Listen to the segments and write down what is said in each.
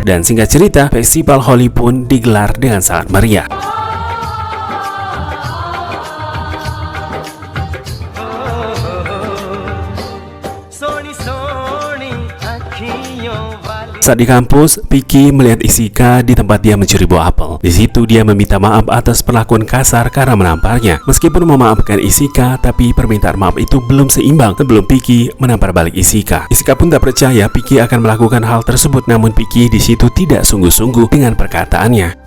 Dan singkat cerita, festival Holi pun digelar dengan sangat meriah. Saat di kampus, Vicky melihat Ishika di tempat dia mencuri buah apel. Di situ dia meminta maaf atas perlakuan kasar karena menamparnya. Meskipun memaafkan Ishika, tapi permintaan maaf itu belum seimbang sebelum Vicky menampar balik Ishika. Ishika pun tak percaya Vicky akan melakukan hal tersebut, namun Vicky di situ tidak sungguh-sungguh dengan perkataannya.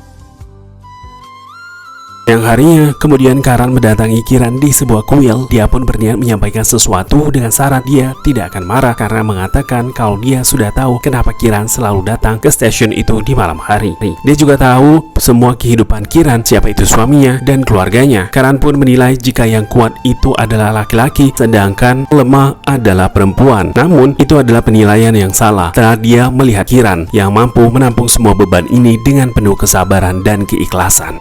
Yang harinya, kemudian Karan mendatangi Kiran di sebuah kuil. Dia pun berniat menyampaikan sesuatu dengan syarat dia tidak akan marah karena mengatakan kalau dia sudah tahu kenapa Kiran selalu datang ke stasiun itu di malam hari. Dia juga tahu semua kehidupan Kiran, siapa itu suaminya dan keluarganya. Karan pun menilai jika yang kuat itu adalah laki-laki, sedangkan lemah adalah perempuan. Namun, itu adalah penilaian yang salah setelah dia melihat Kiran yang mampu menampung semua beban ini dengan penuh kesabaran dan keikhlasan.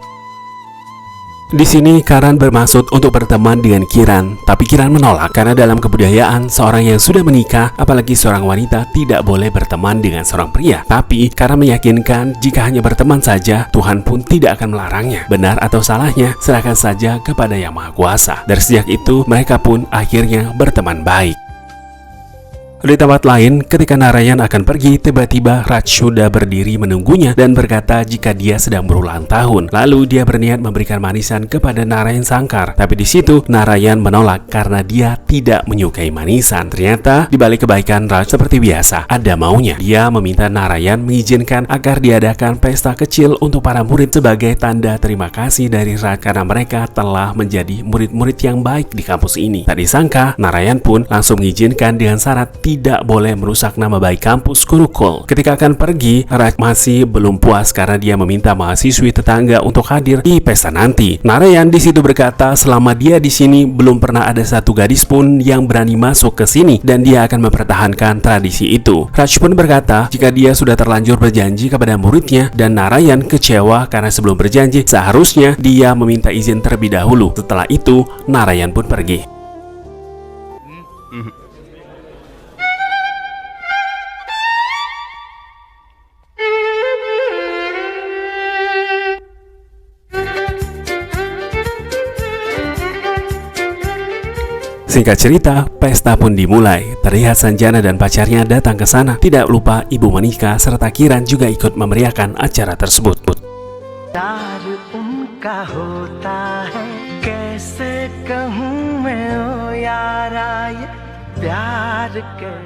Di sini Karan bermaksud untuk berteman dengan Kiran, tapi Kiran menolak karena dalam kebudayaan seorang yang sudah menikah, apalagi seorang wanita, tidak boleh berteman dengan seorang pria. Tapi Karan meyakinkan jika hanya berteman saja, Tuhan pun tidak akan melarangnya. Benar atau salahnya, serahkan saja kepada Yang Maha Kuasa. Dari sejak itu, mereka pun akhirnya berteman baik. Di tempat lain, ketika Narayan akan pergi, tiba-tiba Raj sudah berdiri menunggunya dan berkata jika dia sedang berulang tahun. Lalu dia berniat memberikan manisan kepada Narayan Sangkar. Tapi di situ Narayan menolak karena dia tidak menyukai manisan. Ternyata di balik kebaikan Raj seperti biasa, ada maunya. Dia meminta Narayan mengizinkan agar diadakan pesta kecil untuk para murid sebagai tanda terima kasih dari Raj karena mereka telah menjadi murid-murid yang baik di kampus ini. Tak disangka, Narayan pun langsung mengizinkan dengan syarat tidak boleh merusak nama baik kampus Gurukul. Ketika akan pergi, Raj masih belum puas karena dia meminta mahasiswi tetangga untuk hadir di pesta nanti. Narayan di situ berkata selama dia di sini belum pernah ada satu gadis pun yang berani masuk ke sini dan dia akan mempertahankan tradisi itu. Raj pun berkata jika dia sudah terlanjur berjanji kepada muridnya dan Narayan kecewa karena sebelum berjanji seharusnya dia meminta izin terlebih dahulu. Setelah itu, Narayan pun pergi. Singkat cerita, pesta pun dimulai. Terlihat Sanjana dan pacarnya datang ke sana. Tidak lupa Ibu Monika serta Kiran juga ikut memeriahkan acara tersebut.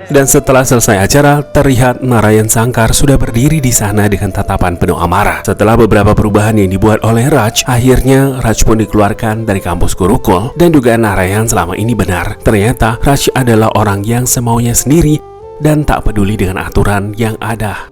Dan setelah selesai acara, terlihat Narayan Sangkar sudah berdiri di sana dengan tatapan penuh amarah. Setelah beberapa perubahan yang dibuat oleh Raj, akhirnya Raj pun dikeluarkan dari kampus Gurukul. Dan dugaan Narayan selama ini benar. Ternyata Raj adalah orang yang semaunya sendiri dan tak peduli dengan aturan yang ada.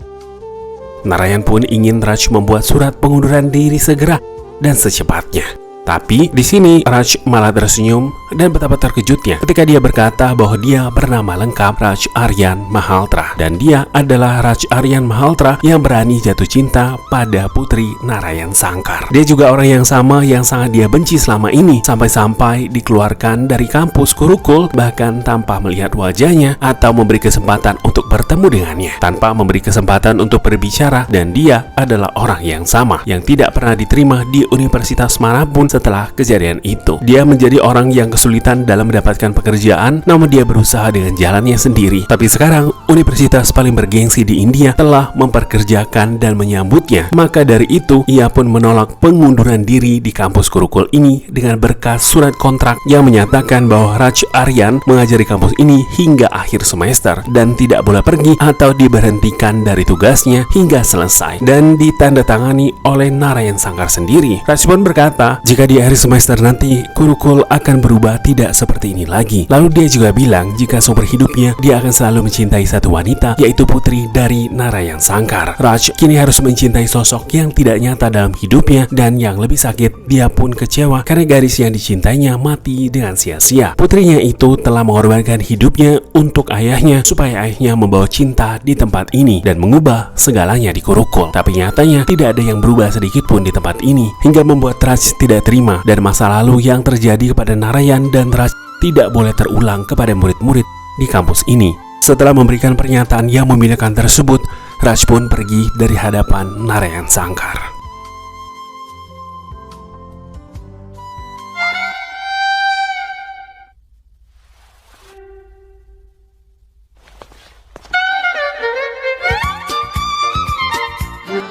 Narayan pun ingin Raj membuat surat pengunduran diri segera dan secepatnya. Tapi di sini Raj malah tersenyum dan betapa terkejutnya ketika dia berkata bahwa dia bernama lengkap Raj Aryan Mahaltra dan dia adalah Raj Aryan Mahaltra yang berani jatuh cinta pada putri Narayan Sangkar. Dia juga orang yang sama yang sangat dia benci selama ini, sampai-sampai dikeluarkan dari kampus Gurukul bahkan tanpa melihat wajahnya atau memberi kesempatan untuk bertemu dengannya, tanpa memberi kesempatan untuk berbicara. Dan dia adalah orang yang sama yang tidak pernah diterima di universitas manapun. Setelah kejadian itu, dia menjadi orang yang kesulitan dalam mendapatkan pekerjaan, namun dia berusaha dengan jalannya sendiri. Tapi sekarang, universitas paling bergengsi di India telah memperkerjakan dan menyambutnya. Maka dari itu, ia pun menolak pengunduran diri di kampus Gurukul ini dengan berkas surat kontrak yang menyatakan bahwa Raj Aryan mengajari kampus ini hingga akhir semester dan tidak boleh pergi atau diberhentikan dari tugasnya hingga selesai, dan ditandatangani oleh Narayan Sangkar sendiri. Raj pun berkata, jika di akhir semester nanti Gurukul akan berubah tidak seperti ini lagi. Lalu dia juga bilang jika seumur hidupnya dia akan selalu mencintai satu wanita, yaitu putri dari Narayan Sangkar. Raj kini harus mencintai sosok yang tidak nyata dalam hidupnya, dan yang lebih sakit, dia pun kecewa karena gadis yang dicintainya mati dengan sia-sia. Putrinya itu telah mengorbankan hidupnya untuk ayahnya supaya ayahnya membawa cinta di tempat ini dan mengubah segalanya di Gurukul. Tapi nyatanya tidak ada yang berubah sedikit pun di tempat ini, hingga membuat Raj tidak terima, dan masa lalu yang terjadi kepada Narayan dan Raj tidak boleh terulang kepada murid-murid di kampus ini. Setelah memberikan pernyataan yang memilakan tersebut, Raj pun pergi dari hadapan Narayan Sangkar.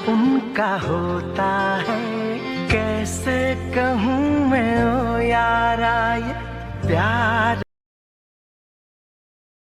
उनका होता है कैसे कहूँ मैं ओ यारा, ये प्यार